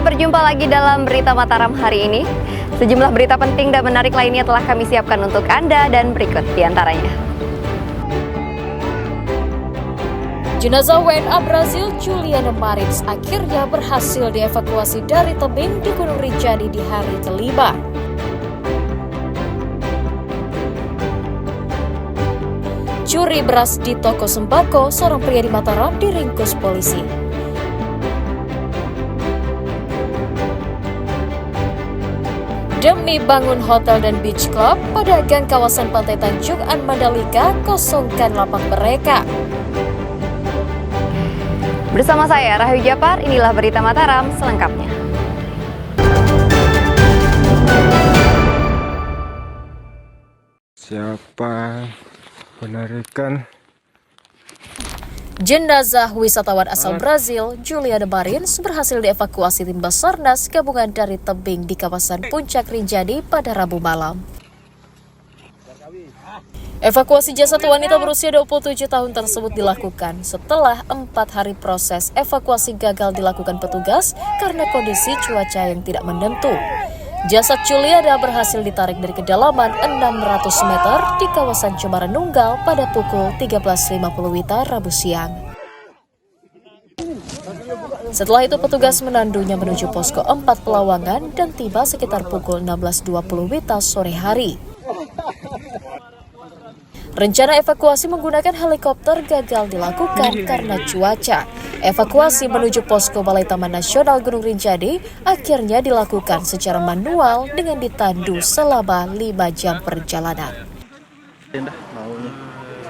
berjumpa lagi dalam Berita Mataram hari ini. Sejumlah berita penting dan menarik lainnya telah kami siapkan untuk Anda dan berikut diantaranya. Jenazah WNA Brazil Juliana Marins akhirnya berhasil dievakuasi dari tebing di Gunung Rinjani di hari kelima. Curi beras di toko sembako, seorang pria di Mataram diringkus polisi. Demi bangun hotel dan beach club, pedagang kawasan Pantai Tanjungan Mandalika kosongkan lapak mereka. Bersama saya Rahayu Japar, inilah Berita Mataram selengkapnya. Siapa penarikan Jenazah wisatawan asal Brazil, Juliana Marins, berhasil dievakuasi tim Basarnas gabungan dari tebing di kawasan Puncak Rinjani pada Rabu malam. Evakuasi jasad wanita berusia 27 tahun tersebut dilakukan setelah 4 hari proses evakuasi gagal dilakukan petugas karena kondisi cuaca yang tidak menentu. Jasad Juliana berhasil ditarik dari kedalaman 600 meter di kawasan Cemara Nunggal pada pukul 13.50 WITA Rabu siang. Setelah itu petugas menandunya menuju posko 4 Pelawangan dan tiba sekitar pukul 16.20 WITA sore hari. Rencana evakuasi menggunakan helikopter gagal dilakukan karena cuaca. Evakuasi menuju posko Balai Taman Nasional Gunung Rinjani akhirnya dilakukan secara manual dengan ditandu selama 5 jam perjalanan.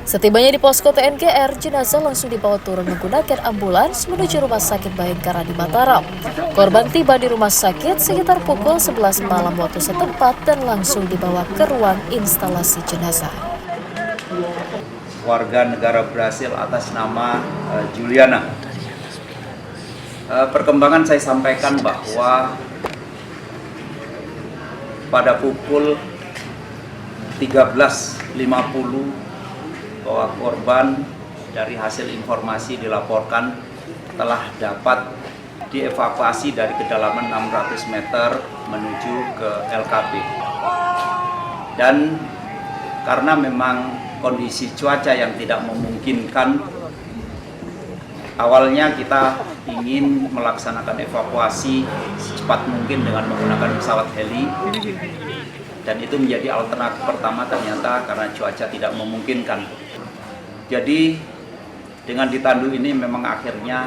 Setibanya di posko TNGR, jenazah langsung dibawa turun menggunakan ambulans menuju Rumah Sakit Bayangkara di Mataram. Korban tiba di rumah sakit sekitar pukul 11 malam waktu setempat dan langsung dibawa ke ruang instalasi jenazah. Warga negara Brasil atas nama Juliana. Perkembangan saya sampaikan bahwa pada pukul 13.50 bahwa korban dari hasil informasi dilaporkan telah dapat dievakuasi dari kedalaman 600 meter menuju ke LKP. Dan karena memang kondisi cuaca yang tidak memungkinkan, awalnya kita ingin melaksanakan evakuasi secepat mungkin dengan menggunakan pesawat heli, dan itu menjadi alternatif pertama ternyata karena cuaca tidak memungkinkan. Jadi dengan ditandu ini memang akhirnya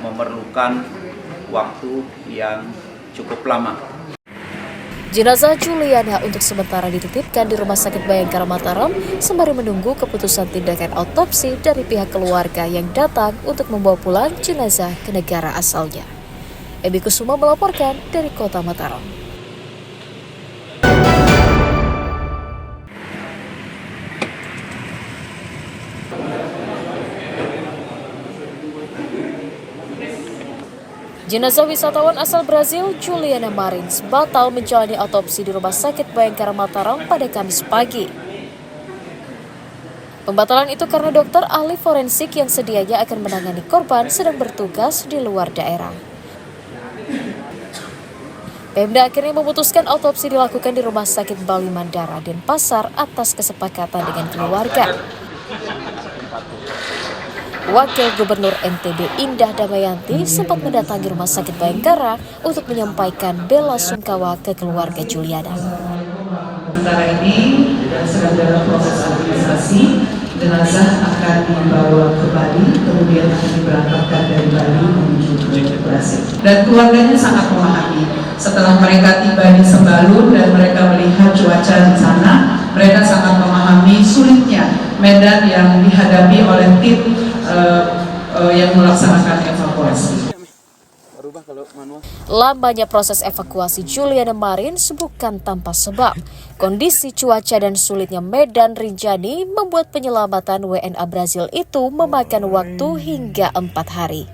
memerlukan waktu yang cukup lama. Jenazah Juliana untuk sementara dititipkan di Rumah Sakit Bayangkara Mataram sembari menunggu keputusan tindakan autopsi dari pihak keluarga yang datang untuk membawa pulang jenazah ke negara asalnya. Ebi Kusuma melaporkan dari Kota Mataram. Jenazah wisatawan asal Brazil, Juliana Marins, batal menjalani autopsi di Rumah Sakit Bayangkara Mataram pada Kamis pagi. Pembatalan itu karena dokter ahli forensik yang sedianya akan menangani korban sedang bertugas di luar daerah. Pemda akhirnya memutuskan autopsi dilakukan di Rumah Sakit Bali Mandara Denpasar atas kesepakatan dengan keluarga. Wakil Gubernur NTB Indah Damayanti sempat mendatangi Rumah Sakit Bayangkara untuk menyampaikan bela sungkawa ke keluarga Juliana. Sementara ini sedang dalam proses administrasi, jenazah akan dibawa ke Bali, kemudian akan diberangkatkan dari Bali menuju ke Brasil. Dan keluarganya sangat memahami. Setelah mereka tiba di Sembalun dan mereka melihat cuaca di sana, mereka sangat memahami sulitnya medan yang dihadapi oleh tim yang melaksanakan evakuasi. Lambannya proses evakuasi Juliana Marins bukan tanpa sebab. Kondisi cuaca dan sulitnya medan Rinjani membuat penyelamatan WNA Brazil itu memakan waktu hingga 4 hari.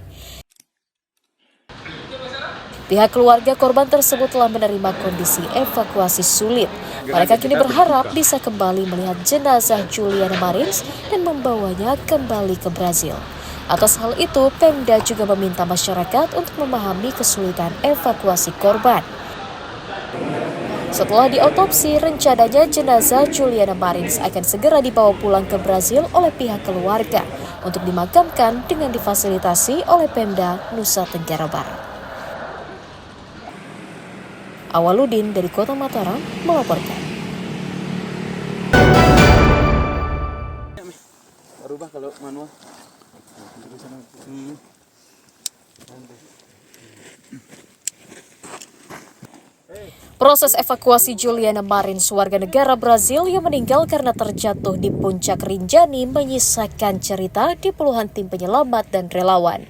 Pihak keluarga korban tersebut telah menerima kondisi evakuasi sulit. Mereka kini berharap bisa kembali melihat jenazah Juliana Marins dan membawanya kembali ke Brazil. Atas hal itu, Pemda juga meminta masyarakat untuk memahami kesulitan evakuasi korban. Setelah diotopsi, rencananya jenazah Juliana Marins akan segera dibawa pulang ke Brazil oleh pihak keluarga untuk dimakamkan dengan difasilitasi oleh Pemda Nusa Tenggara Barat. Awaludin dari Kota Mataram melaporkan. Rubah kalau manual. Proses evakuasi Juliana Marins, warga negara Brazil yang meninggal karena terjatuh di puncak Rinjani, menyisakan cerita di puluhan tim penyelamat dan relawan.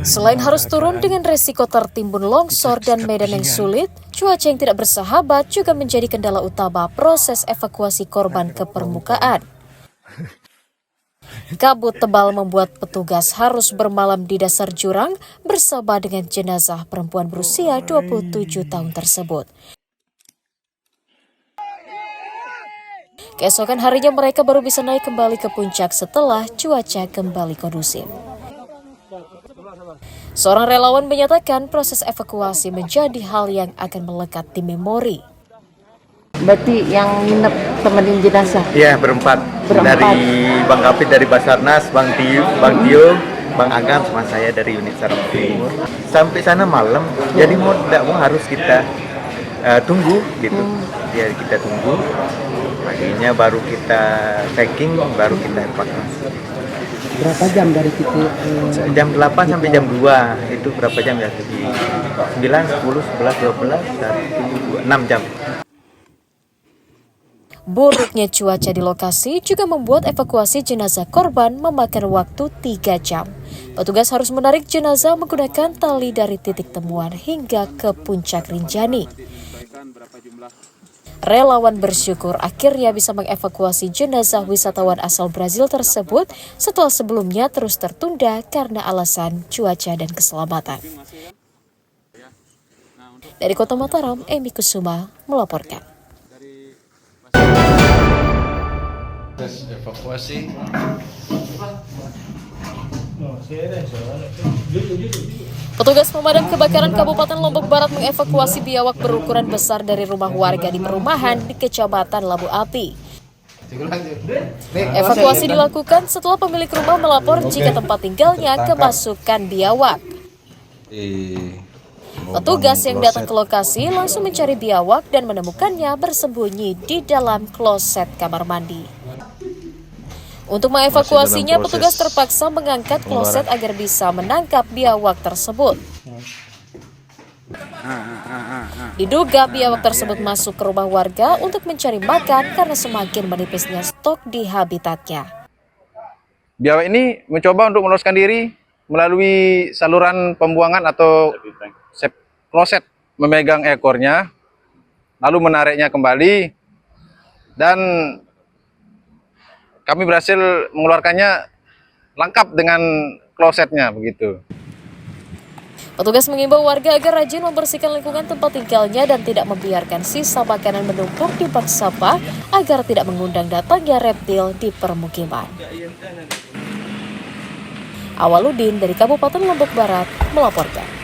Selain harus turun dengan resiko tertimbun longsor dan medan yang sulit, cuaca yang tidak bersahabat juga menjadi kendala utama proses evakuasi korban ke permukaan. Kabut tebal membuat petugas harus bermalam di dasar jurang bersama dengan jenazah perempuan berusia 27 tahun tersebut. Keesokan harinya mereka baru bisa naik kembali ke puncak setelah cuaca kembali kondusif. Seorang relawan menyatakan proses evakuasi menjadi hal yang akan melekat di memori. Berarti yang nginep temenin jenazah? Iya, berempat. Dari Bang Kapit dari Basarnas, Bang Tio, Bang Agam sama saya dari unit Sarang Timur. Sampai sana malam, jadi mau tidak mau harus kita tunggu gitu. Ya kita tunggu. Paginya baru kita packing, baru kita evakuasi. Berapa jam dari situ? Jam 8 sampai jam 2 itu berapa jam ya? 9, 10, 11, 12, 1, 2, 6 jam. Buruknya cuaca di lokasi juga membuat evakuasi jenazah korban memakan waktu 3 jam. Petugas harus menarik jenazah menggunakan tali dari titik temuan hingga ke puncak Rinjani. Relawan bersyukur akhirnya bisa mengevakuasi jenazah wisatawan asal Brazil tersebut setelah sebelumnya terus tertunda karena alasan cuaca dan keselamatan. Dari Kota Mataram, Emi Kusuma melaporkan. Evakuasi. Petugas pemadam kebakaran Kabupaten Lombok Barat mengevakuasi biawak berukuran besar dari rumah warga di perumahan di Kecamatan Labu Api. Evakuasi dilakukan setelah pemilik rumah melapor jika tempat tinggalnya kemasukan biawak. Petugas yang datang ke lokasi langsung mencari biawak dan menemukannya bersembunyi di dalam kloset kamar mandi. Untuk mengevakuasinya, petugas terpaksa mengangkat kloset agar bisa menangkap biawak tersebut. Diduga biawak tersebut masuk ke rumah warga untuk mencari makan karena semakin menipisnya stok di habitatnya. Biawak ini mencoba untuk meloloskan diri melalui saluran pembuangan atau kloset, memegang ekornya, lalu menariknya kembali, dan kami berhasil mengeluarkannya lengkap dengan klosetnya begitu. Petugas mengimbau warga agar rajin membersihkan lingkungan tempat tinggalnya dan tidak membiarkan sisa makanan menumpuk di bak sampah agar tidak mengundang datangnya reptil di permukiman. Awaludin dari Kabupaten Lombok Barat melaporkan.